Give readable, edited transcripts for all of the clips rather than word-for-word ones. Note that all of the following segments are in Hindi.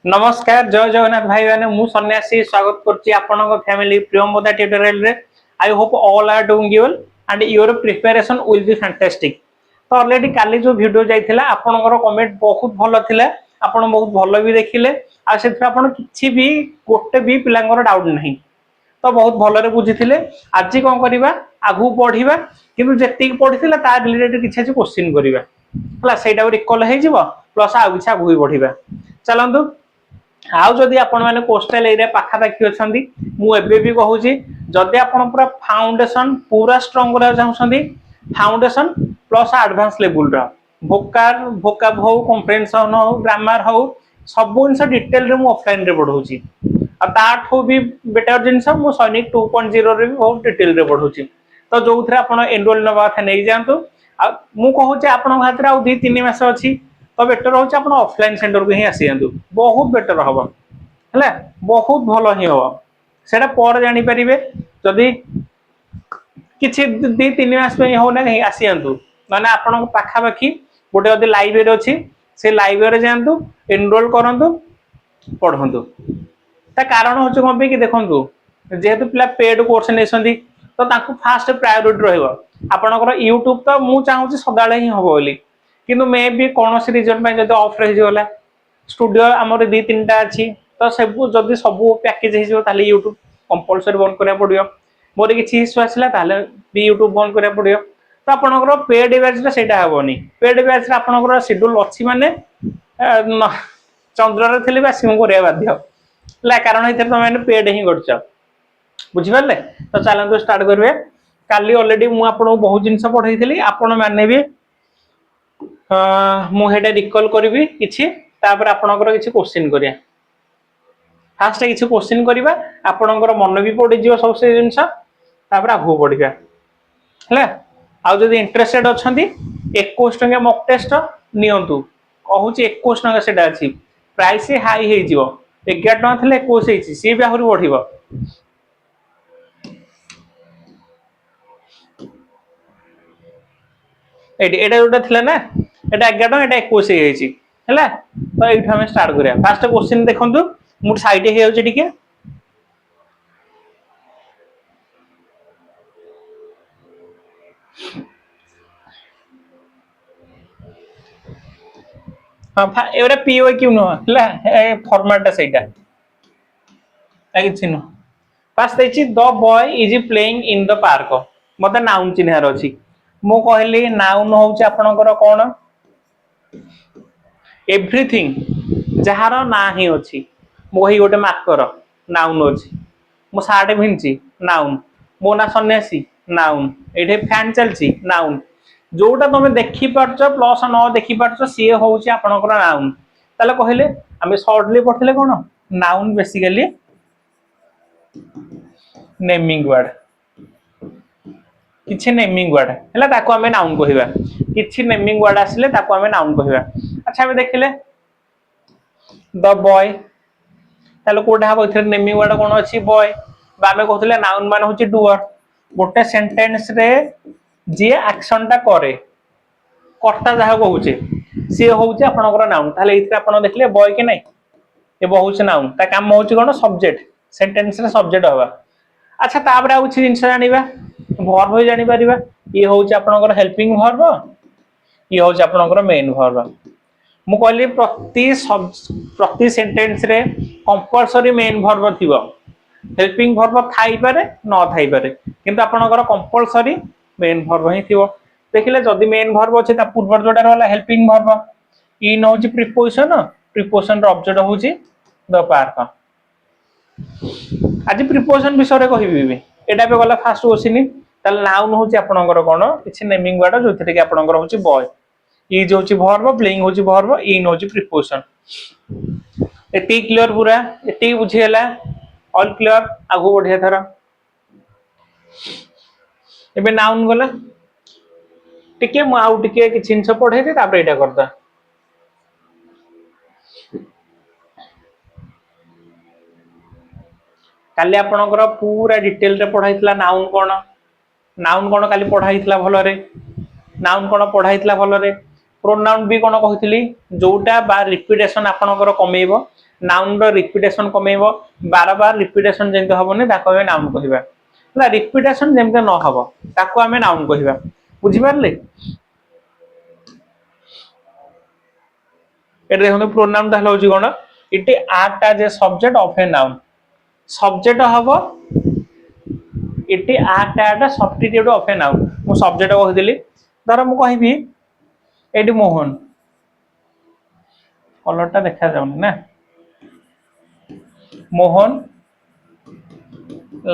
नमस्कार जय जगन्नाथ भाई मैंने मु सन्यासी स्वागत करछि आपनक फैमिली प्रियमोदा ट्यूटोरियल रे। I hope all are doing well and your preparation will be fantastic. तो ऑलरेडी काली जो वीडियो जाइथिला आपनकर कमेंट बहुत भलो थिला, आपन बहुत भलो भी देखिले आ सेथि आपन किछि भी गोटे भी पिलांगर डाउट नहीं तो बहुत भलो रे बुझिथिले। आज कोन करिवा आगु पढिबा किंतु जेतिक पढिथिला ता रिलेटेड किछि क्वेश्चन करिवा हला सेटा रिकॉल हे जिवो प्लस आ किछि आगु पढिबा। चलंतु आउ जदि आपण माने कोस्टल एरिया पाखापाखी अछंती मु एबे भी कहूची जदि आपण पूरा फाउंडेशन पूरा स्ट्रांग करा चाहछंती फाउंडेशन प्लस एडवांस लेवल रा वोकाब हो कॉम्प्रिहेंशन हो ग्रामर हो सब जिनस डिटेल रे मु ऑफलाइन रे पढौची आ ताठो भी बेटर जिनस मु सैनिक 2.0 रे भी बहुत डिटेल रे पढौची। तो जोथरे आपण एनरोल नबा था नै जानतु आ मु कहूची आपण हाथ रे आ 2-3 मास अछि तो बेटर होची आपण ऑफलाइन सेंटर को ही आसी जानतु बहुत बेटर हबो हला बहुत भलो ही हबो सेटा पर जानि परिबे। जदि किछि 2-3 मास पे हो ना आसी जानतु माने आपण पाखा पाखी गोटे जदि लाइब्रेरी अछि से लाइब्रेरी जानतु एनरोल करंतु पढंतु। ता कारण होची कोन पे कि देखंतु जेहेतु पिला पेड कोर्स नेसंती तो ताकू फास्ट प्रायोरिटी रहइबो आपनकर YouTube तो मु चाहूची सदाळे ही हबो बोली किंतु मे भी कौन रिजन पे जदि ऑफ रही जाला स्टूडियो हमर 2-3 टा अछि तो सब जदि सब पैकेज हे जो ताले YouTube कंपलसरी बंद करिया पडियो मोर किछि इशू आसला ताले भी YouTube बंद करिया पडियो। तो आपनकर पेड बैच रे सेटा हबोनी पेड बैच रे आपनकर शेड्यूल अछि माने चंद्र रे थिले बा सिम करिया बाध्य ला कारण इथे तो मैंने पेड ही करछ बुझि परले। तो चलंतु स्टार्ट करबे काली ऑलरेडी मु आपन बहुत जिंस पढैथिली आपण माने भी मु हेडा रिकॉल करबी किछि तापर आपनकर किछि क्वेश्चन करिया फास्ट किछि क्वेश्चन करिबा आपनकर मन भी पड़ी जिवो सब से जिंस तापर आगु पढिबा हला। आ जदि इंटरेस्टेड अछंती 21 टंका मॉक टेस्ट नियंतु कहूची 21 टंका सेटा अछि प्राइस हाई हे जिवो 11 टंका थले 21 हेछि सी भी आहुरी बढ़िबो। एटा जोटा थिला ना एटा 11 टंका एटा 21 हे हेछि हला। तो एठा हम स्टार्ट करिया फास्ट क्वेश्चन देखंतु मु साइड हे जाउची टिके हां एवरे पीओ क्यों न हला ए फॉर्मेट सेटा आ किछि न पास देछि the boy is playing in the park मते नाउन चिन्हार अछि मु कहली नाउन होउची आपनकर कोन एवरीथिंग जहार ना ही अछि मोही गोटे मार्कर नाउन अछि मो सार्ट भिनची नाउन मो ना सन्यासी नाउन एठे फैन चलची नाउन जोटा तुम देखि पारछ प्लस न देखि पारछ सी होउची आपनकर नाउन ताले कहले हमें शॉर्टली पढ़थिले कोन नाउन बेसिकली नेमिंग वर्ड किछि नेमिंग वर्ड हला ताको हमें नाउन कहिबा किछि नेमिंग वर्ड आसिले ताको हमें नाउन कहिबा। अच्छा हमें देखिले द बॉय ताले कोडा हबो इथे नेमिंग वर्ड कोन अछि बॉय बा हमें कहथिले नाउन मान होछि डुअर गोटे सेंटेंस रे जे एक्शन टा करे कर्ता जहा कहूचे से होउचे आपनकर नाउन ताले इथे आपन देखले बॉय के नै ए बहुचे नाउन ता काम होउचे कोन सब्जेक्ट सेंटेंस रे सब्जेक्ट होबा। अच्छा तापर आउ छि जिंस जानिबा वर्ब हो जानि परिबा ये होउचे आपनकर हेल्पिंग वर्ब ये होउचे आपनकर मेन वर्ब। मु कहली प्रति सेंटेंस रे कंपलसरी मेन वर्ब थिबो हेल्पिंग वर्ब थाई पारे न थाई पारे किंतु आपनकर कंपलसरी मेन वर्ब ही थिबो। देखिले जदि मेन वर्ब अछि ता पूर्व जोटा रहला हेल्पिंग वर्ब इन होउची प्रीपोजिशन रो ऑब्जेक्ट होउची द पार्क। आज प्रीपोजिशन विषय रे कहिबी एटा पे गला फास्ट क्वेश्चन ताल नाउन होउची आपनकर कोन किछि नेमिंग वर्ड जोथिरे कि आपनकर होउची बॉय इज होउची वर्ब प्लेइंग होउची वर्ब इन होउची प्रीपोजिशन। एटी क्लियर पूरा एटी बुझियला ऑल क्लियर आगु बढ़िया थरा एबे नाउन गला टिके मु आउ टिके किछि इनस पढे दे तापर एटा करता। काली आपनकर पूरा डिटेल रे पढाइतला नाउन कोन काली पढाइतला भलो रे नाउन कोन पढाइतला भलो रे प्रोनाउन भी कोन कहितली जोटा बा रिपीटेशन आपनकर कमेइबो नाउन रो रिपीटेशन कमेइबो बार बार रिपीटेशन जेंते हबोनी ताको हमें नाउन कहिबा हला रिपीटेशन जेंते न हबो ताको हमें नाउन कहिबा बुझि पारले एटे देखो प्रोनाउन ता होउची कोन it act as a subject of a noun subject हबो it act as a substitute of a noun मु सब्जेक्ट कहिदिली धर मु कहिबी एडी मोहन कलरटा देखा जाउनी ना Mohan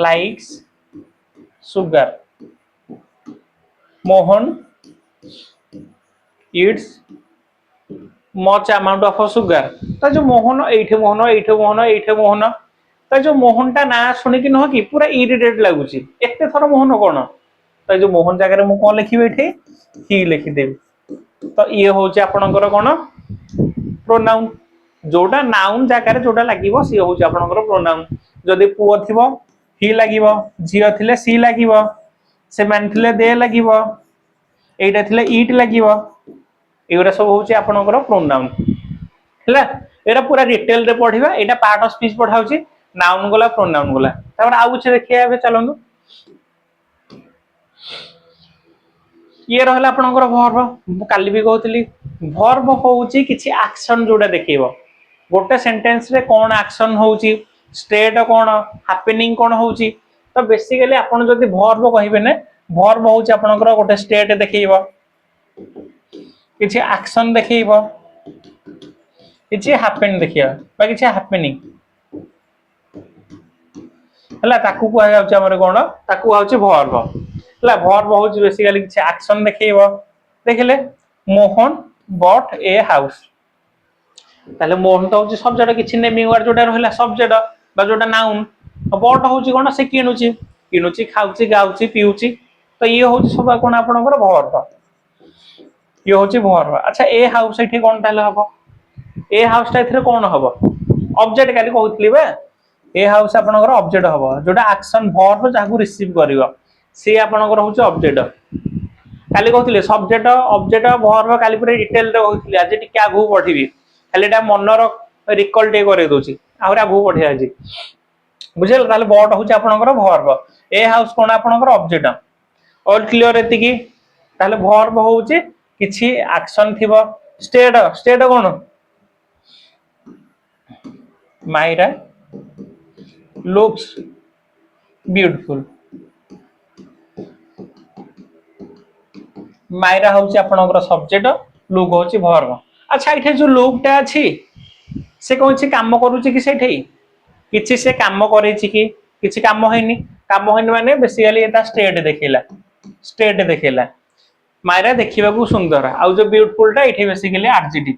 likes sugar Mohan eats much amount of sugar तो जो मोहन एठे मोहन एठे मोहन एठे मोहन तो जो मोहनटा ना सुनी कि न कि पूरा इरिटेट लागुची एते थर मोहन कोन तो जो मोहन जगह मु कोन लिखिबे एठे ही लिखि देबी तो ये होची आपनकर कोन प्रोनाउन जोटा नाउन जगह जोटा लागिवो सी होची आपनकर प्रोनाउन जदि पुओ थिबो ही लागिवो झियो थिले सी लागिवो से मान थिले दे लागिवो एटा थिले ईट लागिवो एगुरा सब होची आपनकर प्रोनाउन हला एटा पूरा डिटेल रे पढिबा एटा पार्ट ऑफ स्पीच पढाउची नाउन गला प्रोनाउन गला तापर आ कुछ देखिया बे चलंदु ये रहला आपनकर वर्ब काली भी कहतली वर्ब होउची किछि एक्शन जोडा देखिबो गोटे सेंटेंस रे कोन एक्शन होउची स्टेट कोन हैपनिंग कोन होउची तो बेसिकली आपन जदि वर्ब कहिबे ने वर्ब होउची आपनकर गोटे स्टेट देखिबो किछि एक्शन देखिबो किछि हैपन देखिया बा किछि हैपनिंग हला ताकू को जाउची हमर कोन ताकू आउची वर्ब हला वर्ब होउची बेसिकली किछि एक्शन देखिबो देखिले मोहन बॉट ए हाउस ताले मोहन तो होची सब्जेक्ट किछि नेमिंग वर्ड जोटा रहला सब्जेक्ट बा जोटा नाउन बॉट होची कोन से किनुची खाउची गाउची पिउची तो ये होची सब कोन आपनकर वर्ब ये होची वर्ब अच्छा ए हाउस एठी कोन ताले हबो ए हाउस ता एथरे कोन हबो ऑब्जेक्ट काली कहउतली बे ए हाउस आपनकर ऑब्जेक्ट हबो जोटा एक्शन वर्ब जाकू रिसीव करिवो से आपनकर होची ऑब्जेक्ट काली कहउतली सब्जेक्ट ऑब्जेक्ट वर्ब काली पूरा डिटेल रे कहउतली आज टिके आगु पढिबी खाली एटा मनर रिकॉल टे करे दोची आउरा आगु पढि आजी बुझल ताले बॉट होची आपनकर वर्ब ए हाउस कोन आपनकर ऑब्जेक्ट ऑल क्लियर एति की ताले वर्ब होची किछि एक्शन थिबो स्टेट कोन मायरा लुक्स ब्यूटीफुल मायरा होची आपनकर सब्जेक्ट लुक होची वर्ब अच्छा इथे जो लुकटा अछि से कोनछि काम करूची कि सेठै किछि से काम करेछि कि किछि काम होइनी माने बेसिकली एटा स्टेट देखिला मायरा देखिबा को सुंदर आ जो ब्यूटीफुल टा इथे बेसिकली एडजेक्टिव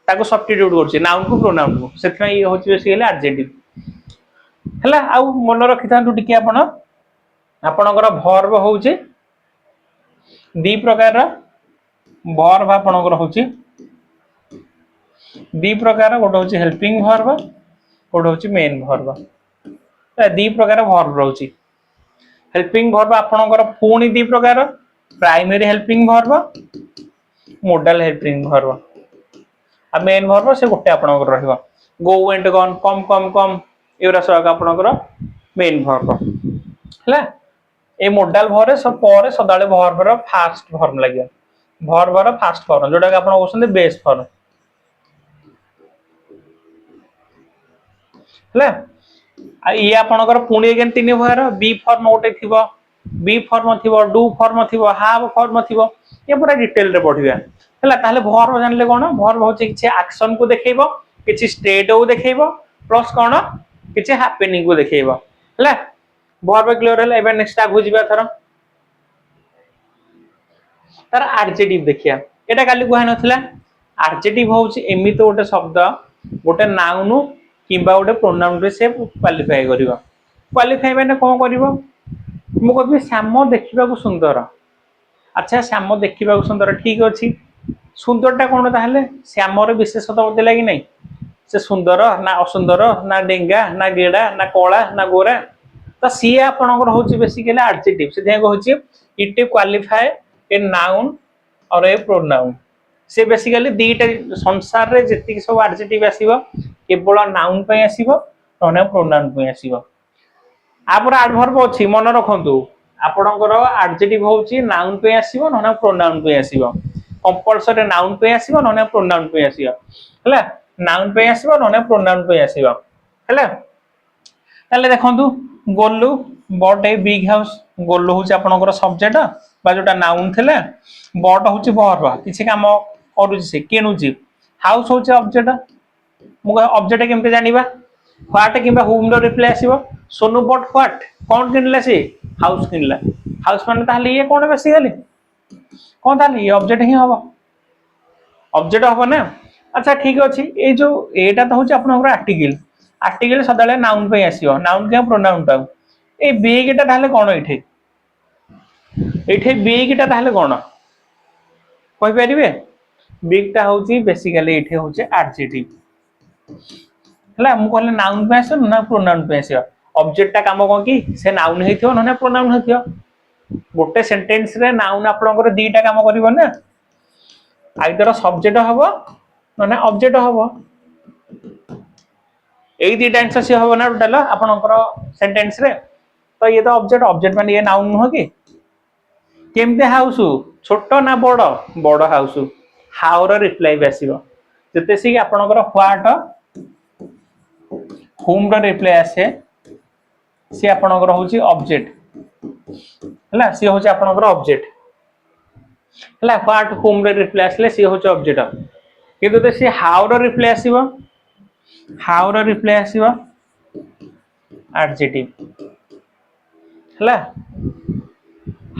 ताको सब्स्टिट्यूट करछि नाउन को प्रोनाउन को सेथि ये होछि बेसिकली एडजेक्टिव हला आ मन रखिथांतु टिके आपनकर वर्ब होउछि दी प्रकार वर्ब आपनकर होउछि दी प्रकार गोटे होची हेल्पिंग वर्ब गोटे होची मेन वर्ब दी प्रकार वर्ब रहउची हेल्पिंग वर्ब आपनकर पुणी दी प्रकार primary helping verb modal helping verb आ मेन वर्ब से गोटे आपनकर रहइबो गो एंड गॉन कम एरा सब आपनकर मेन वर्ब हला ए मॉडल वर्ब सब पर सदाळे वर्ब रो फास्ट फॉर्म लागियो वर्ब रो फास्ट फॉर्म जोटा कि आपन ओसने बेस फॉर्म हला आ ये आपनकर पुणी अगेन तीन भर बी फॉर्म ओटे थिबो बी फॉर्म थिबो डू फॉर्म थिबो हैव फॉर्म थिबो ये पूरा डिटेल रे पढिबा हला ताले वर्ब जानले कोन वर्ब होचे किछि एक्शन को देखैबो किछि स्टेट को देखैबो प्लस कोन किछि हैपनिंग को देखैबो हला वर्ब क्लियर हला एबे नेक्स्ट आगु जिबा थर तार एडजेक्टिव देखिया एटा काली कहै नथिला एडजेक्टिव होउची एमित ओटे शब्द गोटे नाउन किंबा गोटे प्रोनाउन रे से क्वालिफाई करिवो क्वालिफाई माने कोन करिवो मु कहबी श्याम देखिबा को सुंदर अच्छा श्याम देखिबा को सुंदर ठीक अछि सुंदरटा कोन ताहले श्याम रे विशेषता बदला कि नै से सुंदर ना असुंदर ना डेंगा ना गेडा ना कोला ना गोरा तो सी आपनकर होची बेसिकली एडजेक्टिव से देख होची इट क्वालिफाई ए नाउन और ए प्रोनाउन से बेसिकली दीटा संसार रे जति सब एडजेक्टिव आसीबो केवल नाउन पे आसीबो नने प्रोनाउन पे आसीबो आपर एडवर्ब अछि मन रखंतु आपणकर एडजेक्टिव होउची नाउन पे आसीबो नने प्रोनाउन पे आसीबो कंपलसरी नाउन पे आसीबो नने प्रोनाउन पे आसीबो हला नाउन पे आसीबो नने प्रोनाउन पे आसीबो हला ताले देखंतु गोलु बट ए बिग हाउस गोलु होउची आपणकर सब्जेक्ट बा जोटा नाउन थिला बट होउची वर्ब किछि काम करूची से केनुची हाउस होउची ऑब्जेक्ट मु ऑब्जेक्ट केमते जानिबा व्हाट किबा होम रो रिप्लाई आसीबो सोनू बट व्हाट कोन किनला से हाउस किनला हाउस माने ताले ये कोन बेसिकली कोन ताले ये ऑब्जेक्ट ही हबो ऑब्जेक्ट हबो ना अच्छा ठीक अछि ए जो एटा त होउची आपनकर आर्टिकल आर्टिकल सदाले नाउन पे आसीबो नाउन के प्रोनाउन टा ए बिग टा ताले कोन एठे एठे बिग टा ताले कोन कहि परिबे बिग टा होउची बेसिकली एठे होउची एडजेक्टिव हला मु कहले नाउन पे आसो ना प्रोनाउन पे आसो ऑब्जेक्ट टा काम कोन की से नाउन हेथियो ना प्रोनाउन हेथियो गोटे सेंटेंस रे नाउन आपनकर दीटा काम करिवो ना आइदर सब्जेक्ट हबो ना ऑब्जेक्ट हबो एई दीटा आंसर से हबो ना टोटल आपनकर सेंटेंस रे तो ये तो ऑब्जेक्ट ऑब्जेक्ट माने ये नाउन हो कि केमते हाउस छोटो ना बड़ बड़ हाउस हाउ रो रिप्लाई भी आसीबो जते सी आपनकर व्हाट होम रो रिप्लाई आसे सी आपनकर होची ऑब्जेक्ट हला सी होची आपनकर ऑब्जेक्ट हला व्हाट होम रो रिप्लाई आसले सी होची ऑब्जेक्ट किंतु ते सी हाउ रो रिप्लाई आसीबो हाउ रो रिप्लाई आसीबो एडजेक्टिव हला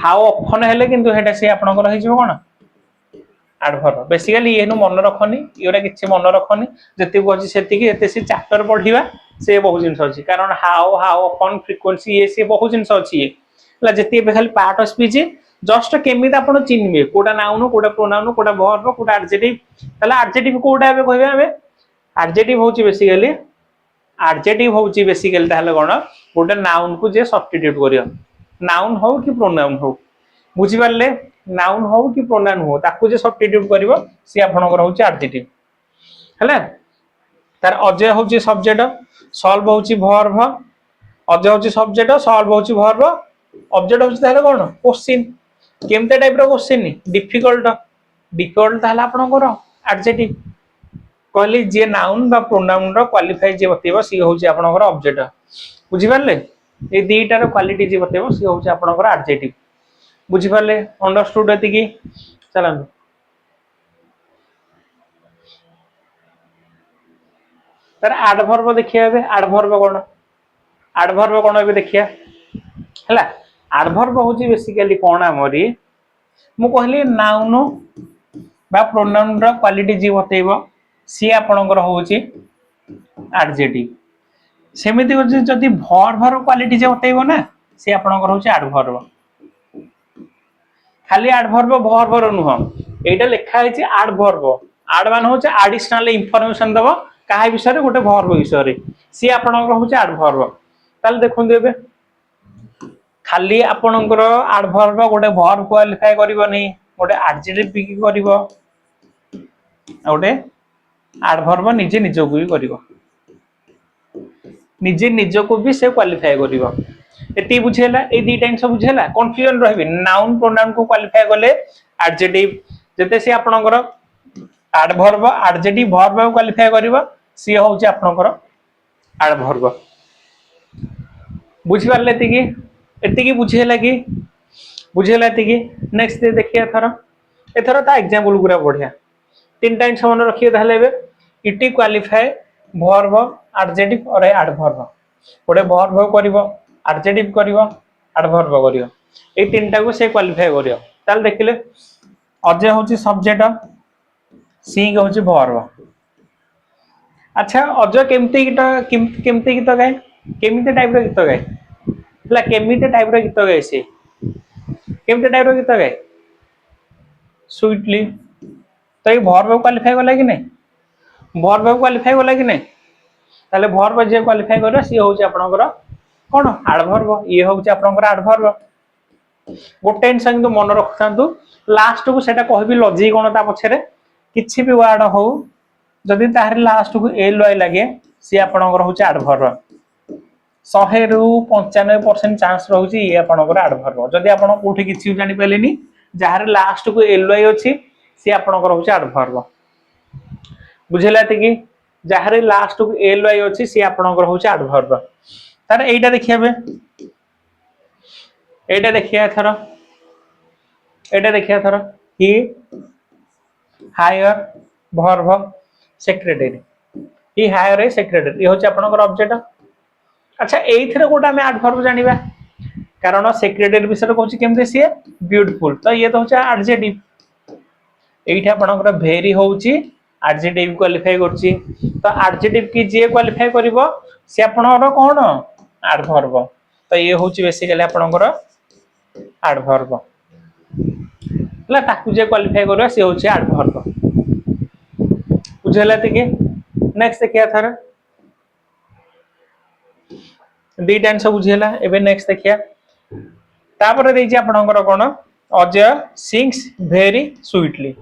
हाउ ऑफन हेले किंतु हेटा सी आपनकर होई जिवो कोन एडवर्ब बेसिकली एनु मन रखनी योरा किछि मन रखनी जति कोछि सेति कि एते से चैप्टर पढिबा से बहु जिंस अछि कारण हाउ हाउ ऑफन फ्रीक्वेंसी ये से बहु जिंस अछि हला जति बे खाली पार्ट ऑफ स्पीच जस्ट केमित आपण चिन्हबे कोडा नाउन कोडा प्रोनाउन कोडा वर्ब कोडा एडजेक्टिव तला एडजेक्टिव कोडा बे कहबे हमें एडजेक्टिव होउची बेसिकली ताले कोन गोटे नाउन को जे सब्स्टिट्यूट करियो नाउन हो कि प्रोनाउन हो बुझी पारले नाउन हो कि प्रोनाउन हो ताकू जे सब्स्टिट्यूट करिवो सी आपनकर होउची एडजेक्टिव हला तार अजय होउची सब्जेक्ट सॉल्व होउची वर्ब अजय होउची सब्जेक्ट सॉल्व होउची वर्ब ऑब्जेक्ट होउची ताले कोन क्वेश्चन केमते टाइप रो क्वेश्चन डिफिकल्ट डिफिकल्ट ताले आपनकर एडजेक्टिव कहली जे नाउन बा प्रोनाउन रो क्वालिफाई जे बतेबो सी होउची आपनकर ऑब्जेक्ट बुझी पारले ए दीटा रो क्वालिटी जे बतेबो सी होउची आपनकर एडजेक्टिव बुझी पारले अंडरस्टूड एति की चलन तर एडवर्ब देखिया बे एडवर्ब कोन बे देखिया हला एडवर्ब होउची बेसिकली कोन हमरी मु कहली नाउन बा प्रोनाउन रो क्वालिटी जे बतेबो सी आपनकर होउची एडजेक्टिव सेमिति जदी वर्ब रो क्वालिटी जे बतेबो ना सी आपनकर होउची एडवर्ब खाली एडवर्ब वर्ब रो नुह एटा लिखा है एडवर्ब एड मान होचे एडिशनल इंफॉर्मेशन दबो काहे विषय रे गोटे वर्ब विषय रे सी आपनकर होचे एडवर्ब ताल देखुन देबे खाली आपनकर एडवर्ब गोटे वर्ब क्वालिफाई करिवो नै गोटे एडजेक्टिव भी करिवो गोटे एडवर्ब निजे निजो को भी करिवो निजे निजो को भी से क्वालिफाई करिवो एती बुझेला ए दी टाइम सब बुझेला कंफ्यूजन रहबे नाउन प्रोनाउन को क्वालिफाई करले एडजेक्टिव जते से आपनकर एडवर्ब एडजेक्टिव वर्ब को क्वालिफाई करिवो सी होउची आपनकर एडवर्ब बुझि पारले एती की बुझेला एती की नेक्स्ट देखिया एथरा ता एग्जांपल गुरा बढ़िया तीन टाइम समान रखिए ताले बे इट क्वालिफाई वर्ब एडजेक्टिव और एडवर्ब गोटे वर्ब करिवो एडजेक्टिव करिवो एडवर्ब करिवो ए तीनटा को से क्वालिफाई करिवो ताल देखिले अजय होची सब्जेक्ट सी होची वर्ब अच्छा अजय केमती गीत गाए केमिते टाइप रो गीत गाए हला केमिते टाइप रो गीत गाए से केमिते टाइप रो गीत गाए स्वीटली तो ये वर्ब क्वालिफाई गला कि नहीं वर्ब क्वालिफाई गला कि नहीं ताले वर्ब जे क्वालिफाई करो सी होची आपनकर कोन एडवर्ब ये होची आपनकर एडवर्ब गोटे संग तो मन रखथांतु लास्ट को सेटा कहबी लॉजिक कोन ता पछरे किछि भी वर्ड हो जदि तार लास्ट को एल वाई लगे सी आपणकर होची एडवर्ब 100 रु 95% चांस रहउची ये आपणकर एडवर्ब जदि आपण कोठी किछि जानि पेलेनी जहार लास्ट को एल वाई अछि सी आपणकर होची एडवर्ब बुझेला कि जहार लास्ट को एल वाई अछि सी आपणकर होची एडवर्ब तार एटा देखियाबे एटा देखिया थर he hire verb secretary he hire a secretary ये होची आपणकर ऑब्जेक्ट अच्छा एइथरे कोटा हम एडवर्ब जानिबा कारण सेक्रेटरी विषय कहूची केमते सी ब्यूटीफुल तो ये तो होची एडजेक्टिव एइठा आपणकर भेरी होची एडजेक्टिव क्वालिफाई करची तो एडजेक्टिव की जे क्वालिफाई करिवो से आपणकर कोन एडवर्ब तो ये होची बेसिकली आपणकर एडवर्ब ला ताकू जे क्वालिफाई करिवो से होची एडवर्ब बुझला कि नेक्स्ट देखिया थर दीटा आंसर बुझेला एबे नेक्स्ट देखिया तापर देछि आपनकर कोन अजय सिंग्स वेरी स्वीटली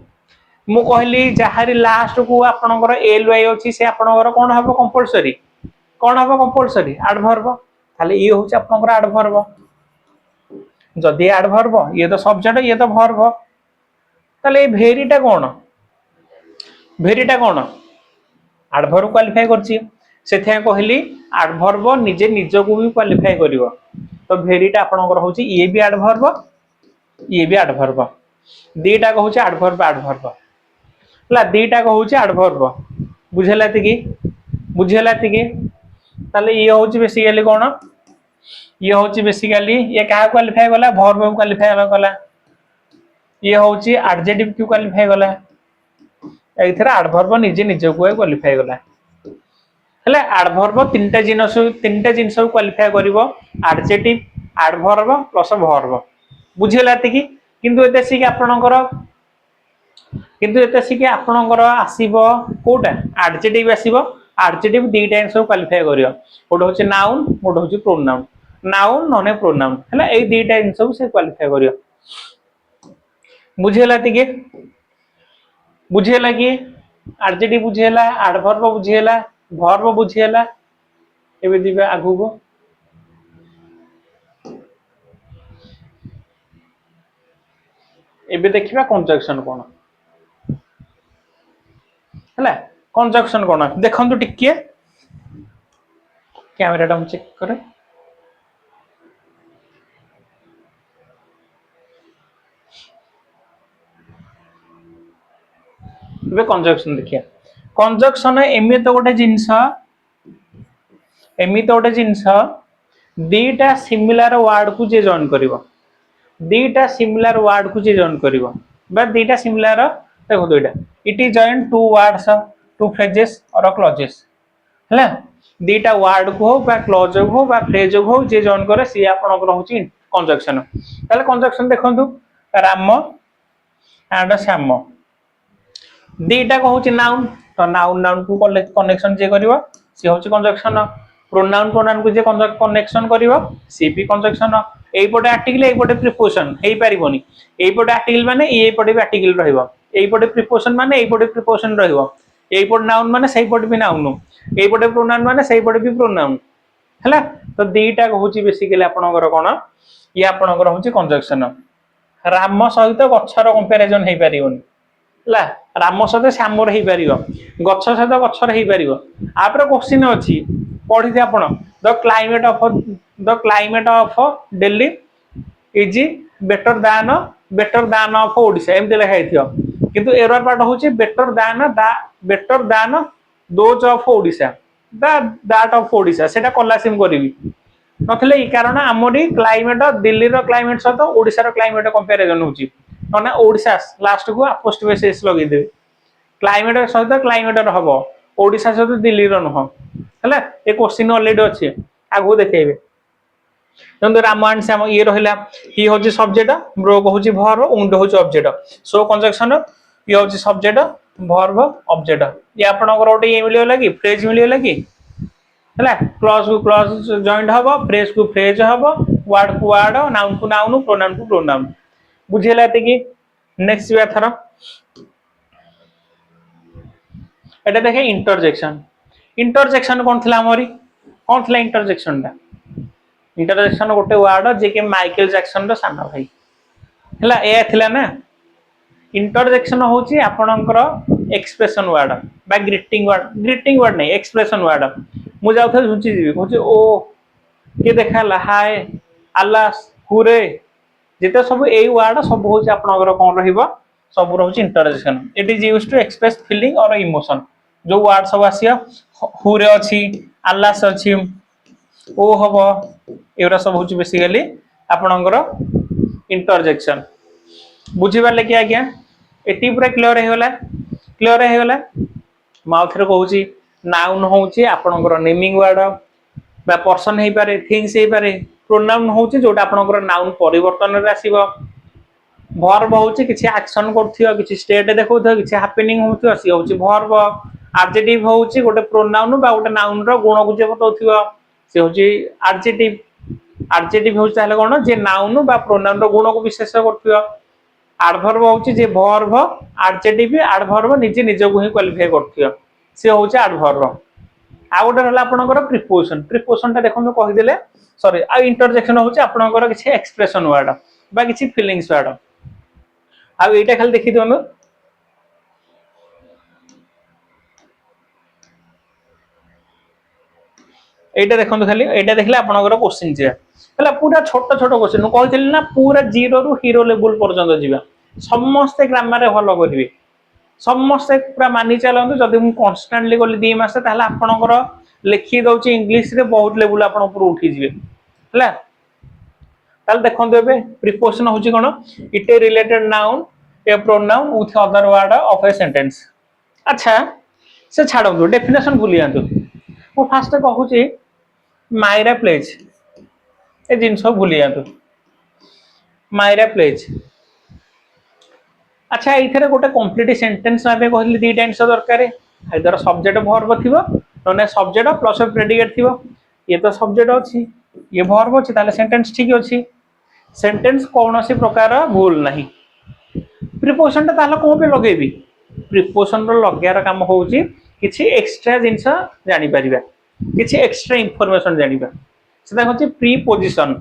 मु कहली जहारी लास्ट को आपनकर एल वाई अछि से आपनकर कोन हबो कंपलसरी एडवर्ब खाली ये होछि आपनकर एडवर्ब जदि एडवर्ब ये तो सब्जेक्ट ये तो वर्ब ताले वेरीटा कोन एडवर्ब क्वालिफाई करछि सेथे कहली एडवर्ब निजे निज को भी क्वालिफाई करिवो तो वेरीटा आपनकर होछि ये भी एडवर्ब दीटा कहूछि एडवर्ब ला दीटा कहूछि एडवर्ब बुझेला कि ताले ये होछि बेसिकली कोन ये होछि बेसिकली ये का क्वालिफाई गला वर्ब को क्वालिफाई गला ये होछि एडजेक्टिव को क्वालिफाई गला एथरा एडवर्ब निजे निज को क्वालिफाई गला हेले एडवर्ब तीनटा जिनस क्वालिफाई करिवो एडजेक्टिव एडवर्ब प्लस वर्ब बुझिला कि किंतु एते सिक आपनकर आसीबो कोटा एडजेक्टिव आसीबो एडजेक्टिव दीटा जिनस क्वालिफाई करियो ओड होची नाउन ओड होची प्रोनाउन नाउन नने प्रोनाउन हेला ए दीटा जिनस से क्वालिफाई करियो बुझिला कि एडजेक्टिव बुझिला एडवर्ब बुझिला वर्ब बुझिला एबे दिबे आगु को एबे देखिबा कंजक्शन कोन हला कंजक्शन कोन देखंतु टिके कैमराटा हम चेक करे एबे कंजक्शन देखिया कंजक्शन एमित गोटे जिनस दीटा सिमिलर वर्ड को जे जॉइन करिवो दीटा सिमिलर वर्ड को जे जॉइन करिवो बा दीटा सिमिलर देखो दुईटा it is join two words two phrases और क्लॉजेस हला दीटा वर्ड को हो बा क्लॉज हो बा फ्रेज हो जे जॉइन करे सी आपन को होची कंजक्शन ताले कंजक्शन देखंतु राम एंड श्याम दीटा को होची नाउन तो नाउन को कनेक्शन जे करिवो सी होची कंजक्शन प्रोनाउन को जे कनेक्शन करिवो सी भी कंजक्शन एई पटे आर्टिकल एई पटे प्रीपोजिशन हेई परिबोनी एई पटे आर्टिकल माने एई पटे भी आर्टिकल रहइबो एई पटे प्रीपोजिशन माने एई पटे प्रीपोजिशन रहइबो एई पटे नाउन माने सेई पटे भी नाउन एई पटे प्रोनाउन माने सेई पटे भी प्रोनाउन हला तो दीटा को होची बेसिकली आपनकर कोन ये आपनकर होची कंजक्शन राम सहित गच्छर कंपैरिजन हेई परिबोनी ला राम सहित श्याम रही पारिबो गच्छ सहित गच्छ रही पारिबो आपर क्वेश्चन अछि पढि दे आपण the climate of Delhi is better दान ऑफ ओडिशा एमते लिखा हिथियो किंतु एरर पार्ट होछि बेटर दान those of Odisha that of Odisha सेटा कलासिम करबी नथले कारण हमरी क्लाइमेट दिल्ली रो क्लाइमेट सहित ओडिशा रो क्लाइमेट कंपैरिजन होछि ना ओडिशा लास्ट को अपोस्ट्रोफी एस लगे दे क्लाइमेट सहित क्लाइमेट हबो ओडिशा सहित दिल्ली रो न हला ए क्वेश्चन ऑलरेडी अछि आगु देखेबे जंतु राम एंड श्याम ये रहिला ही होची सब्जेक्ट ब्रो को होची वर्ब उंड होची ऑब्जेक्ट सो कंजक्शन ये होची सब्जेक्ट वर्ब ऑब्जेक्ट ये आपनकर ओटे ये मिलियो लागि फ्रेज मिलियो लागि हला क्लॉज को क्लॉज जॉइंट हबो फ्रेज को फ्रेज हबो वर्ड को वर्ड नाउन को नाउन प्रोनाउन को प्रोनाउन बुझेला कि नेक्स्ट भी थरा एटा देखे इंटरजेक्शन इंटरजेक्शन कौन थिला हमरी कौन थिला इंटरजेक्शन गोटे वर्ड जे कि माइकल जैक्सन रो साना भाई हला ए थिला ना इंटरजेक्शन होची आपणकर एक्सप्रेशन वर्ड बा ग्रीटिंग वर्ड नहीं एक्सप्रेशन वर्ड मु जाउ थे झुंची जीवी कहूची ओ के देखाला हाय अल्लाह हुरे जेते सब ए वर्ड सब होची आपणकर कोन रहिबो सब रहउची interjection it is used to express feeling और इमोशन जो वर्ड सब आसिया हुरे अछि अल्लाह अछि ओ हबो एरा सब होची बेसिकली आपणकर इंटरजेक्शन बुझी पाले कि आज्ञा एटी पूरा क्लियर हे गला माउथ रे कहूची नाउन होची आपणकर नेमिंग वर्ड बा पर्सन हे पारे थिंग्स हे पारे प्रोनाउन होची जोटा आपणकर नाउन परिवर्तन रे आसीबो वर्ब होची किछि एक्शन करथियो किछि स्टेट देखौथियो किछि हैपनिंग होथियो सी होची वर्ब एडजेक्टिव होची गोटे प्रोनाउन बा गोटे नाउन रो गुण को जे बतौथियो से होची एडजेक्टिव होची ताले कोन जे नाउन बा प्रोनाउन रो गुण को विशेष करथियो एडवर्ब होची जे वर्ब एडजेक्टिव एडवर्ब निजे निजे को ही क्वालिफाई करथियो से होची एडवर्ब आ गोटे रहला आपनकर प्रीपोजिशन ता देखो कहि देले सॉरी आ इंटरजेक्शन होची आपनकर किछि एक्सप्रेशन वर्ड बा किछि फीलिंग्स वर्ड आ एटा खाली देखि दोनो एटा देखो खाली एटा देखले आपनकर क्वेश्चन जे हला पूरा छोट छोट क्वेश्चन कहितली ना पूरा जीरो रु हीरो लेवल पर्यंत जीवा समस्त ग्रामर रे भलो करिवे समस्त पूरा मानि चलंतु जदि मु कांस्टेंटली गली 2 मास ताहला आपनकर लिखि दउची इंग्लिश रे बहुत लेवल आपन ऊपर उठी जिवे हला ताल देखंतु एबे प्रीपोजिशन होची कोन it a related noun a pronoun with other word of a sentence अच्छा से छाडंतु डेफिनेशन भूलियांतु मु फास्ट कहूची मायरा प्लेज ए जिंस भूलियांतु मायरा प्लेज अच्छा इथरे गोटे कंप्लीट सेंटेंस आबे कहली दीटा आंसर दरकार आइदर सब्जेक्ट वर्ब थिबो नने सब्जेक्ट प्लस प्रेडिकेट थिबो ये तो सब्जेक्ट अछि ये वर्ब अछि ताले सेंटेंस ठीक अछि सेंटेंस कोनोसी प्रकार भूल नाही प्रीपोजिशन ता ताला को पे लगेबी प्रीपोजिशन रो लग्यार काम होउची किछि एक्स्ट्रा जिंस जानि परिबा किछि एक्स्ट्रा इंफॉर्मेशन जानिबा सेटा होची प्रीपोजिशन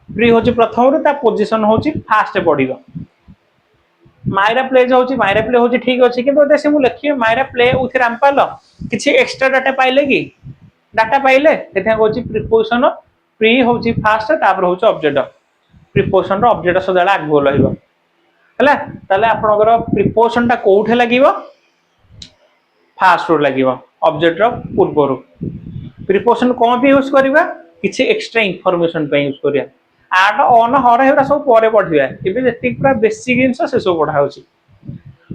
प्री होची प्रथम रो ता पोजीशन होची फास्ट पडिबो मायरा प्ले होची ठीक अछि किंतु एते से मु लिखि मायरा प्ले उथि रामपाल किछि एक्स्ट्रा डाटा पाइले कि डाटा पाइले एथे होची प्रीपोजिशन प्री होची फास्ट तापर होची ऑब्जेक्ट प्रीपोजिशन रो ऑब्जेक्ट सदाला आगो लहिबो हला ताले आपनकर प्रीपोजिशन ता कोठे लागिवो फास्ट रो लागिवो ऑब्जेक्ट रो पूर्व रो प्रीपोजिशन कोन पे यूज करबा किछि एक्स्ट्रा इंफॉर्मेशन पे यूज करिया आड ऑन हर हेरा सब परे पढिबा एबे जेति पूरा बेसिक जिंस से सब पढा होची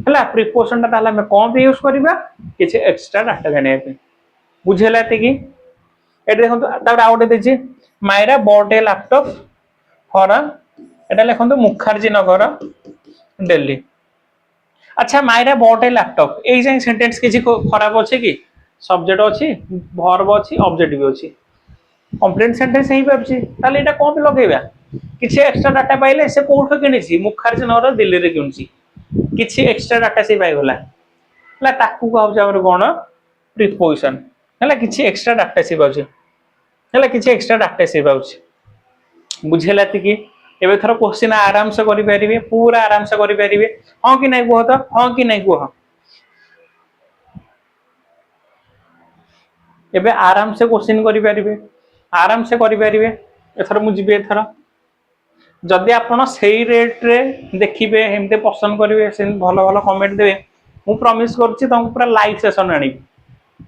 हला प्रीपोजिशन ता ताला में कोन पे यूज करबा किछि एक्स्ट्रा डाटा जाने पे बुझेला ते कि एटे देखो तापर आउट देछि Myra bought a laptop for एटा लिखंतु मुखर्जी नगर दिल्ली अच्छा मायरा बॉट ए लैपटॉप ए जे सेंटेंस किछि खराब अछि कि सब्जेक्ट अछि वर्ब अछि ऑब्जेक्टिव अछि कंप्लीट सेंटेंस ही परछि ताले एटा कोन पे लगेबा किछि एक्स्ट्रा डाटा पाइले से कोठो किनिछि मुखर्जी नगर दिल्ली रे किनिछि किछि एक्स्ट्रा डाटा से पाइ गला हला ताकू कहउ जे हमर कोन प्रीपोजिशन हला किछि एक्स्ट्रा डाटा से पाउछि हला किछि एक्स्ट्रा डाटा से पाउछि बुझेला त कि एबे थरो क्वेश्चन आराम से करि परिबे पूरा आराम से करि परिबे हां कि नै कुह त हां कि नै कुह एबे आराम से क्वेश्चन करि परिबे आराम से करि परिबे एथर मु जिबे एथर जदि आपण सेही रेट रे देखिबे हेमते पसंद करिवे से भलो भलो कमेंट देबे मु प्रॉमिस करछि तुमको पूरा लाइव सेशन आनी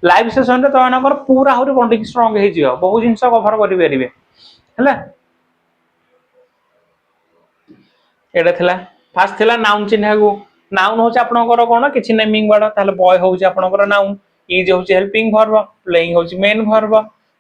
लाइव सेशन रे तो अनकर पूरा होरी बॉन्डिंग स्ट्रांग हे जियो बहु जिंस कवर करि परिबे हला एडा थिला फास्ट थिला नाउन चिन्ह को नाउन होछ आपनकर कोन किछि नेमिंग वर्ड ताले बॉय होछ आपनकर नाउन इज होछ हेल्पिंग वर्ब प्लेइंग होछ मेन वर्ब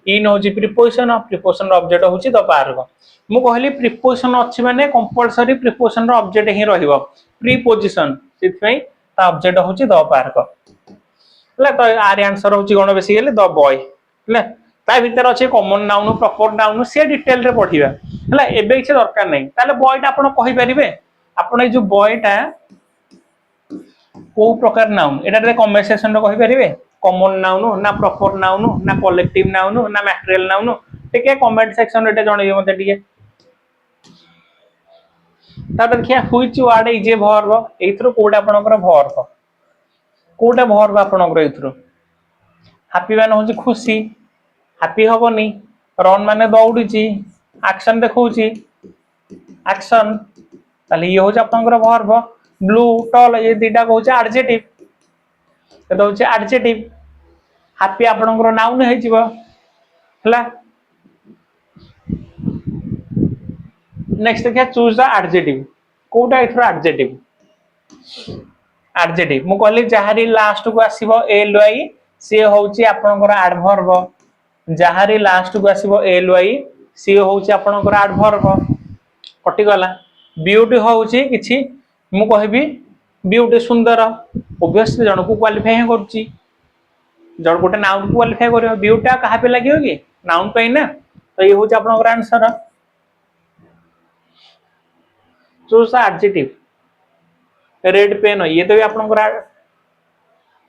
इन होछ प्रीपोजिशन ऑब्जेक्ट होछ द पार्क मु कहली प्रीपोजिशन अछि माने कंपलसरी प्रीपोजिशन रो ऑब्जेक्ट ही रहइबो प्रीपोजिशन सिथै ता ऑब्जेक्ट होछ द पार्क हला तो आर आंसर होछ कोन बेसिकली द बॉय हला ता भीतर अछि कॉमन नाउन प्रॉपर नाउन से डिटेल रे पढिबा हला एबे किछ दरकार नै ताले बॉय ता आपण कहि परिबे आपण ए जो बॉय ता को प्रकार नाउन एटा कमेंट सेक्शन रे कहि परिबे कॉमन नाउन ना प्रॉपर नाउन ना कलेक्टिव नाउन ना मैटेरियल नाउन टिके कमेंट सेक्शन रे जणइबे मते टिके तापर देखिया which word is a verb एथरो कोडा आपनकर वर्ब कोडा वर्ब आपनकर एथरो हैप्पी माने होची खुशी हैप्पी होबनी रन माने दौड़ुची एक्शन देखौची एक्शन ताले ये होची आपनकर वर्ब ब्लू टॉल ये दीटा कहूचे एडजेक्टिव एटा होची एडजेक्टिव हैप्पी आपनकर नाउन हे जिवो हला नेक्स्ट देखिया चूज द एडजेक्टिव कोटा इथरो एडजेक्टिव मु कहली जहारी लास्ट को आसीबो एल वाई से होची आपनकर एडवर्ब जहारी लास्ट को आसीबो एल वाई से होची आपनकर एडवर्ब कटि गला ब्यूटी होची किछि मु कहबी ब्यूटी सुंदर ऑब्वियसली जण को क्वालिफाई करछि जण गोटे नाउन को क्वालिफाई करियो ब्यूटी कहा पे लागियो कि नाउन पे ना तो ये होची आपनकर answer choose the adjective red pen ये तो भी आपनकर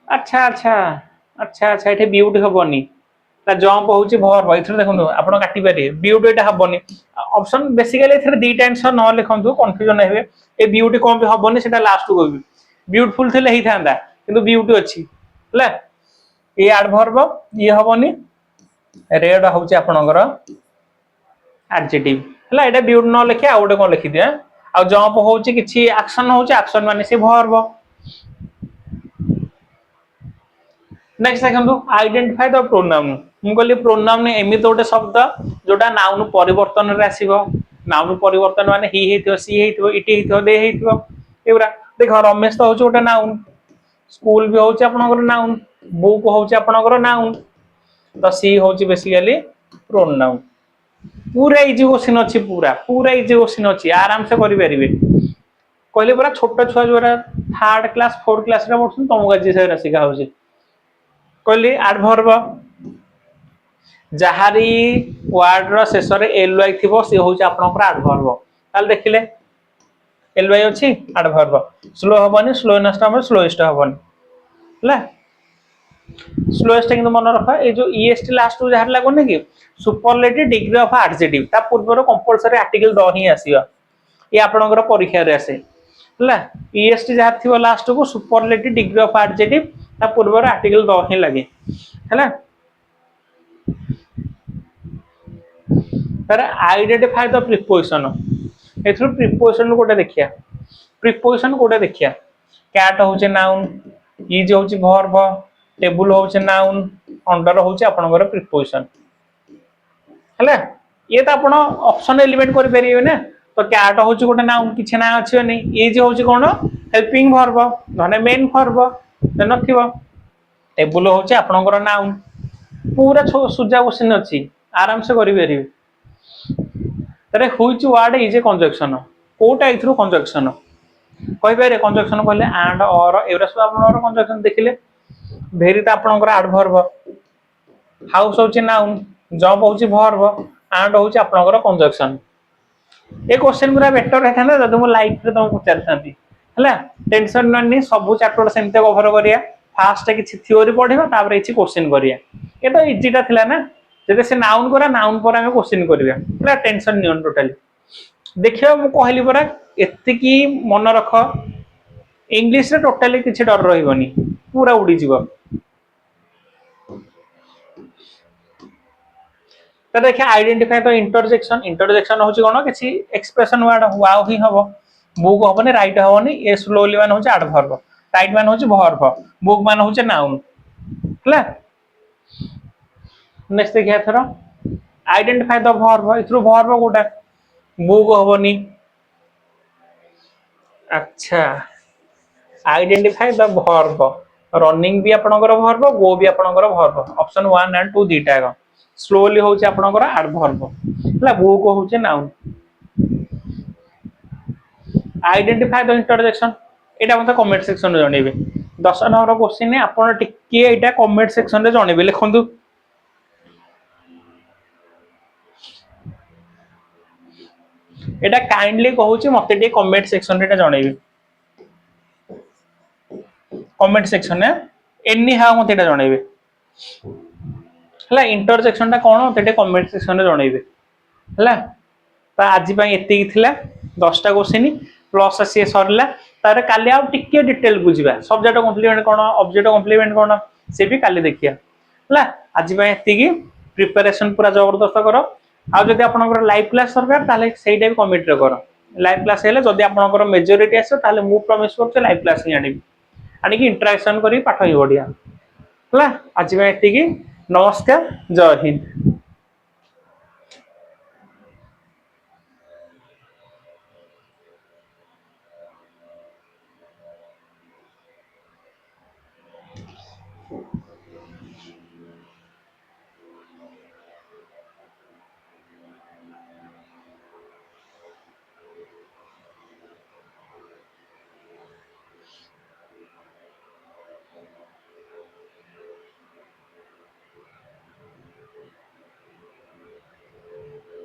अच्छा अच्छा अच्छा अच्छा एठे ब्यूटी हबनी ता जंप होची वर्ब इथरे देखंतु आपण काटि पारे ब्यूटी एटा हबनी ऑप्शन बेसिकली इथरे दीटा आंसर न लिखंतु कंफ्यूजन हेबे ए ब्यूटी कोन पे हबनी सेटा लास्ट को कहबी ब्यूटीफुल थिले ही थांदा किंतु ब्यूटी अछि हला ए एडवर्ब ये हबनी रेड होची आपनकर एडजेक्टिव हला एटा ब्यूटी न लिखे आ ओटे कोन लिखि दिया आ जंप होची किछि एक्शन होची एक्शन माने से वर्ब नेक्स्ट देखंतु आइडेंटिफाई द प्रोनाउन मु कहली प्रोनाउन एमित गोटे शब्द जोटा नाउन परिवर्तन रे आसीबो नाउन परिवर्तन माने ही हेथियो सी हेथियो इटी हेथियो दे हेथियो एउरा देखो रमेश तो होची गोटे नाउन स्कूल भी होची आपनकर नाउन बुक होची आपनकर नाउन तो सी होची बेसिकली प्रोनाउन पूरा इजी क्वेश्चन अछि पूरा इजी क्वेश्चन अछि आराम से करि परिबे कहले पूरा छोट छुआ जोरा थर्ड क्लास फोर्थ क्लास रे पढछन तमु गाजी से सिखा होची कहली एडवर्ब जहारी वर्ड रो शेष रे एल वाई थिबो से होची आपनकर एडवर्ब ताल देखिले एल वाई अछि एडवर्ब स्लो हबनी स्लोनेस्ट हम स्लोएस्ट हबनी हला स्लोएस्ट किंतु मन रख ए जो ईएसटी लास्ट को जहार लागोनी कि सुपरलेटिव डिग्री ऑफ एडजेक्टिव ता पूर्व रो कंपलसरी आर्टिकल द ही आसीबा ये आपनकर परीक्षा रे आसे हला ईएसटी जहार थिबो लास्ट को सुपरलेटिव डिग्री ऑफ एडजेक्टिव ता पूर्व रो आर्टिकल द ही लागे हला तर आइडेंटिफाई द प्रीपोजिशन एथरो प्रीपोजिशन कोटा देखिया प्रीपोजिशन कोटा देखिया कैट होचे नाउन इज होचे वर्ब टेबल होचे नाउन अंडर होचे आपनकर प्रीपोजिशन हला ये त आपण ऑप्शन एलिमेंट करि परिबे ना तो कैट होचे गोटे नाउन किछ ना अछि नै इज होचे कोन हेल्पिंग वर्ब धने मेन वर्ब नथिबो टेबल होचे आपनकर नाउन पूरा सुजा क्वेश्चन अछि आराम से करि परिबे तरे which word is a conjunction कोटा इथरो कंजक्शन कहि पारे कंजक्शन कहले एंड और एवरा सब आपनकर कंजक्शन देखिले भेरी त आपनकर एडवर्ब हाउस होचे नाउन जॉब होचे वर्ब एंड होचे आपनकर कंजक्शन ए क्वेश्चन पूरा बेटर रहथाना जदि मो लाइफ रे तुम पुछार थांती हला टेंशन ननी सब चैप्टर सेमते कवर करिया फास्ट किछि थ्योरी पढिबा तापर किछि क्वेश्चन करिया ए तो इजी ता थिला ना जदि से नाउन करा नाउन पर हम क्वेश्चन करिया पूरा टेंशन नियन टोटली देखियो मु कहली परा एत्ते की मन रख इंग्लिश रे टोटली किछि डर रहिबनी पूरा उडी जीव तो देखिए आइडेंटिफाई द इंटरजेक्शन होची कोन किछि एक्सप्रेशन वर्ड वाओ ही हबो बुक हबने राइट हबने ए स्लोली मान होची एडवर्ब राइट मान होची वर्ब बुक मान होची नाउन हला नेक्स्ट देखिए थरो आइडेंटिफाई द वर्ब इथरो वर्ब कोटा बुक हबनी अच्छा आइडेंटिफाई द वर्ब रनिंग भी आपनकर वर्ब गो भी आपनकर वर्ब ऑप्शन 1 एंड 2 दीटा का स्लोली होची आपनकर एडवर्ब हला बुक होची नाउन आइडेंटिफाई द इंटरजेक्शन एटा मते कमेंट सेक्शन रे जणेबे 10 नंबर क्वेश्चन ने आपण टिके एटा कमेंट सेक्शन रे जणेबे लिखंतु एटा काइंडली कहूची मते टे कमेंट सेक्शन रे एटा जणेबे कमेंट सेक्शन में एनी हाउ मते एटा जणैबे हला इंटरसेक्शन टा कोन तेटे कमेंट सेक्शन रे जणैबे हला त आज पई एति थिला 10टा क्वेश्चन प्लस से सरला तारे काली आ टिके डिटेल बुझिबा सब्जेक्ट कॉम्प्लीमेंट कोन ऑब्जेक्ट कॉम्प्लीमेंट कोन से भी काली देखिया हला आज पई एति प्रिपरेशन पूरा जबरदस्त करो आ जदि आपनकर लाइव क्लास सरकार ताले सेइटा भी कमेंट रे करो लाइव क्लास हेले जदि आपनकर मेजॉरिटी आसे ताले मु प्रॉमिस करछ लाइव क्लास ही आनी आनी कि इंटरेक्शन करी पाठ ही बढ़िया हला आज पई एति नमस्कार जय हिंद।